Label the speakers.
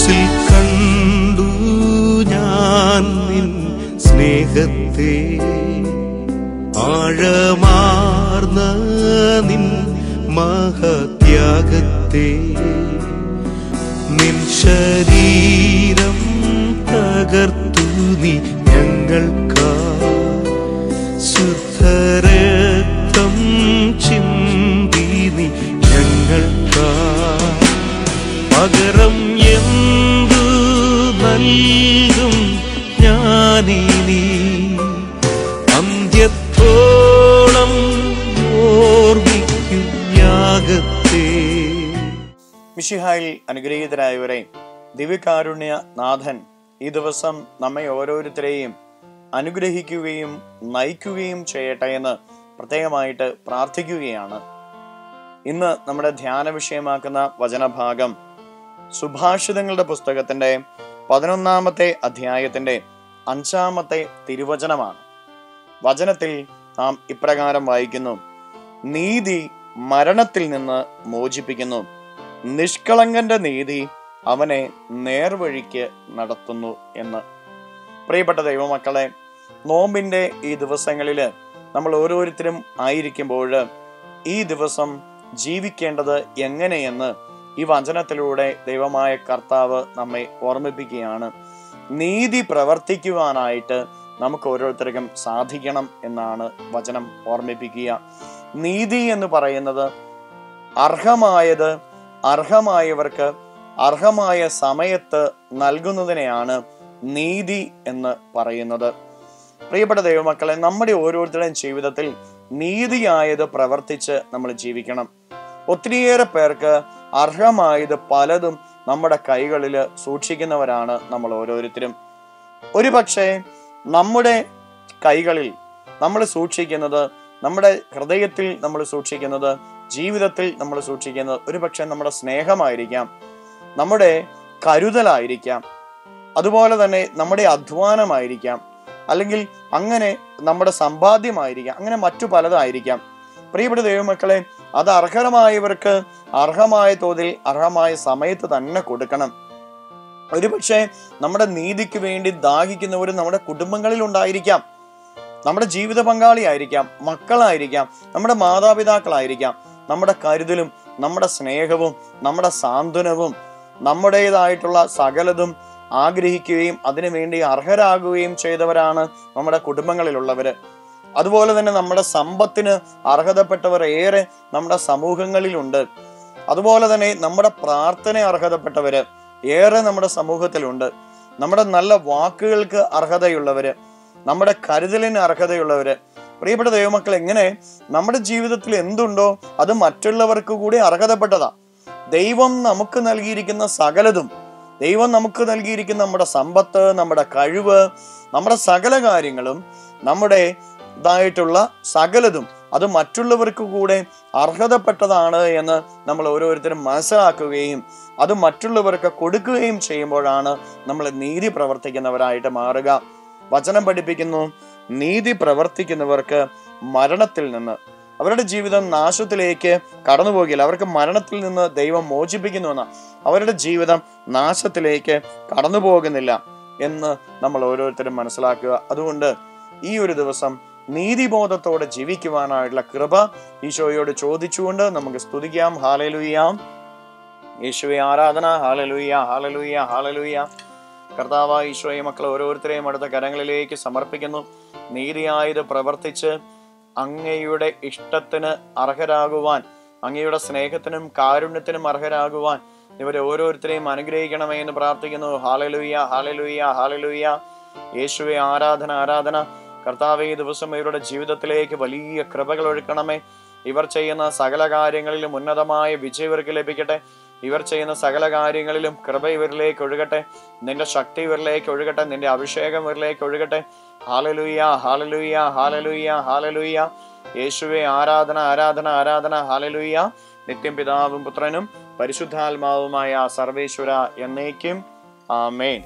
Speaker 1: ക്രൂസിൽ കണ്ടു ഞാൻ നിൻ സ്നേഹത്തെ, ആഴമാർന്ന നിൻ മഹത്യാഗത്തെ. നിൻ ശരീരം തകർത്തു നീ ഞങ്ങൾക്കാ, ശുദ്ധരക്തം ചിന്തി നീ ഞങ്ങൾക്കാ. പകരം എന്തു നൽകും ഞാനിനി അന്ത്യത്തോളം ഓർമ്മിക്കും യാഗത്തെ.
Speaker 2: മിശിഹായിൽ അനുഗ്രഹീതരായവരെ, ദിവ്യകാരുണ്യ നാഥൻ ഈ ദിവസം നമ്മെ ഓരോരുത്തരെയും അനുഗ്രഹിക്കുകയും നയിക്കുകയും ചെയ്യട്ടെ എന്ന് പ്രത്യേകമായിട്ട് പ്രാർത്ഥിക്കുകയാണ്. ഇന്ന് നമ്മുടെ ധ്യാന വിഷയമാക്കുന്ന വചനഭാഗം സുഭാഷിതങ്ങളുടെ പുസ്തകത്തിന്റെ 11-ാമത്തെ അധ്യായത്തിന്റെ 5-ാമത്തെ തിരുവചനമാണ്. വചനത്തിൽ നാം ഇപ്രകാരം വായിക്കുന്നു: നീതി മരണത്തിൽ നിന്ന് മോചിപ്പിക്കുന്നു, നിഷ്കളങ്കന്റെ നീതി അവനെ നേർവഴിക്ക് നടത്തുന്നു എന്ന്. പ്രിയപ്പെട്ട ദൈവമക്കളെ, നോമ്പിന്റെ ഈ ദിവസങ്ങളിൽ നമ്മൾ ഓരോരുത്തരും ആയിരിക്കുമ്പോൾ ഈ ദിവസം ജീവിക്കേണ്ടത് എങ്ങനെയെന്ന് ഈ വചനത്തിലൂടെ ദൈവമായ കർത്താവ് നമ്മെ ഓർമ്മിപ്പിക്കുകയാണ്. നീതി പ്രവർത്തിക്കുവാനായിട്ട് നമുക്ക് ഓരോരുത്തർക്കും സാധിക്കണം എന്നാണ് വചനം ഓർമ്മിപ്പിക്കുക. നീതി എന്ന് പറയുന്നത് അർഹമായത് അർഹമായവർക്ക് അർഹമായ സമയത്ത് നൽകുന്നതിനെയാണ് നീതി എന്ന് പറയുന്നത്. പ്രിയപ്പെട്ട ദൈവമക്കളെ, നമ്മുടെ ഓരോരുത്തരുടെയും ജീവിതത്തിൽ നീതിയായത് പ്രവർത്തിച്ച് നമ്മൾ ജീവിക്കണം. ഒത്തിരിയേറെ പേർക്ക് അർഹമായത് പലതും നമ്മുടെ കൈകളിൽ സൂക്ഷിക്കുന്നവരാണ് നമ്മൾ ഓരോരുത്തരും. ഒരുപക്ഷെ നമ്മുടെ കൈകളിൽ നമ്മൾ സൂക്ഷിക്കുന്നത്, നമ്മുടെ ഹൃദയത്തിൽ നമ്മൾ സൂക്ഷിക്കുന്നത്, ജീവിതത്തിൽ നമ്മൾ സൂക്ഷിക്കുന്നത് ഒരുപക്ഷെ നമ്മുടെ സ്നേഹമായിരിക്കാം, നമ്മുടെ കരുതലായിരിക്കാം, അതുപോലെ തന്നെ നമ്മുടെ അധ്വാനമായിരിക്കാം, അല്ലെങ്കിൽ അങ്ങനെ നമ്മുടെ സമ്പാദ്യമായിരിക്കാം, അങ്ങനെ മറ്റു പലതായിരിക്കാം. പ്രിയപ്പെട്ട ദൈവമക്കളെ, അത് അർഹമായവർക്ക് അർഹമായ തോതിൽ അർഹമായ സമയത്ത് തന്നെ കൊടുക്കണം. ഒരുപക്ഷെ നമ്മുടെ നീതിക്ക് വേണ്ടി ദാഹിക്കുന്നവരും നമ്മുടെ കുടുംബങ്ങളിൽ ഉണ്ടായിരിക്കാം, നമ്മുടെ ജീവിത പങ്കാളിയായിരിക്കാം, മക്കളായിരിക്കാം, നമ്മുടെ മാതാപിതാക്കളായിരിക്കാം. നമ്മുടെ കരുതലും നമ്മുടെ സ്നേഹവും നമ്മുടെ സാന്ത്വനവും നമ്മുടേതായിട്ടുള്ള സകലതും ആഗ്രഹിക്കുകയും അതിനുവേണ്ടി അർഹരാകുകയും ചെയ്തവരാണ് നമ്മുടെ കുടുംബങ്ങളിലുള്ളവര്. അതുപോലെ തന്നെ നമ്മുടെ സമ്പത്തിന് അർഹതപ്പെട്ടവർ ഏറെ നമ്മുടെ സമൂഹങ്ങളിലുണ്ട്. അതുപോലെ തന്നെ നമ്മുടെ പ്രാർത്ഥന അർഹതപ്പെട്ടവര് ഏറെ നമ്മുടെ സമൂഹത്തിലുണ്ട്. നമ്മുടെ നല്ല വാക്കുകൾക്ക് അർഹതയുള്ളവര്, നമ്മുടെ കരുതലിന് അർഹതയുള്ളവര്. പ്രിയപ്പെട്ട ദൈവമക്കൾ, എങ്ങനെ നമ്മുടെ ജീവിതത്തിൽ എന്തുണ്ടോ അത് മറ്റുള്ളവർക്ക് കൂടി അർഹതപ്പെട്ടതാ. ദൈവം നമുക്ക് നൽകിയിരിക്കുന്ന സകലതും, ദൈവം നമുക്ക് നൽകിയിരിക്കുന്ന നമ്മുടെ സമ്പത്ത്, നമ്മുടെ കഴിവ്, നമ്മുടെ സകല കാര്യങ്ങളും, നമ്മുടെ ഇതായിട്ടുള്ള സകലതും അത് മറ്റുള്ളവർക്ക് കൂടെ അർഹതപ്പെട്ടതാണ് എന്ന് നമ്മൾ ഓരോരുത്തരും മനസ്സിലാക്കുകയും അത് മറ്റുള്ളവർക്ക് കൊടുക്കുകയും ചെയ്യുമ്പോഴാണ് നമ്മൾ നീതി പ്രവർത്തിക്കുന്നവരായിട്ട് മാറുക. വചനം പഠിപ്പിക്കുന്നു, നീതി പ്രവർത്തിക്കുന്നവർക്ക് മരണത്തിൽ നിന്ന്, അവരുടെ ജീവിതം നാശത്തിലേക്ക് കടന്നു പോകില്ല. അവർക്ക് മരണത്തിൽ നിന്ന് ദൈവം മോചിപ്പിക്കുന്നുവെന്ന, അവരുടെ ജീവിതം നാശത്തിലേക്ക് കടന്നു പോകുന്നില്ല എന്ന് നമ്മൾ ഓരോരുത്തരും മനസ്സിലാക്കുക. അതുകൊണ്ട് ഈ ഒരു ദിവസം നീതിബോധത്തോടെ ജീവിക്കുവാനായിട്ടുള്ള കൃപ ഈശോയോട് ചോദിച്ചുകൊണ്ട് നമുക്ക് സ്തുതിക്കാം. ഹല്ലേലൂയ, യേശുവേ ആരാധന. Hallelujah, hallelujah, hallelujah. കർത്താവായ ഈശോയെ, മക്കൾ ഓരോരുത്തരെയും അടുത്ത കരങ്ങളിലേക്ക് സമർപ്പിക്കുന്നു. നീതിയായത് പ്രവർത്തിച്ച് അങ്ങയുടെ ഇഷ്ടത്തിന് അർഹരാകുവാൻ, അങ്ങയുടെ സ്നേഹത്തിനും കാരുണ്യത്തിനും അർഹരാകുവാൻ ഇവരെ ഓരോരുത്തരെയും അനുഗ്രഹിക്കണമേ എന്ന് പ്രാർത്ഥിക്കുന്നു. Hallelujah, hallelujah, hallelujah. യേശുവേ ആരാധന, ആരാധന. കർത്താവേ, ഈ ദിവസം ഇവരുടെ ജീവിതത്തിലേക്ക് വലിയ കൃപകൾ ഒഴുക്കണമേ. ഇവർ ചെയ്യുന്ന സകല കാര്യങ്ങളിലും ഉന്നതമായ വിജയം ഇവർക്ക് ലഭിക്കട്ടെ. ഇവർ ചെയ്യുന്ന സകല കാര്യങ്ങളിലും കൃപ ഇവരിലേക്ക് ഒഴുകട്ടെ. നിന്റെ ശക്തി ഇവരിലേക്ക് ഒഴുകട്ടെ. നിന്റെ അഭിഷേകം ഇവരിലേക്ക് ഒഴുകട്ടെ. Hallelujah, hallelujah, hallelujah, hallelujah. യേശുവേ ആരാധന, ആരാധന, ആരാധന. ഹല്ലേലൂയ. നിത്യം പിതാവും പുത്രനും പരിശുദ്ധാത്മാവുമായ സർവേശ്വര എന്നേക്കും. ആമേൻ.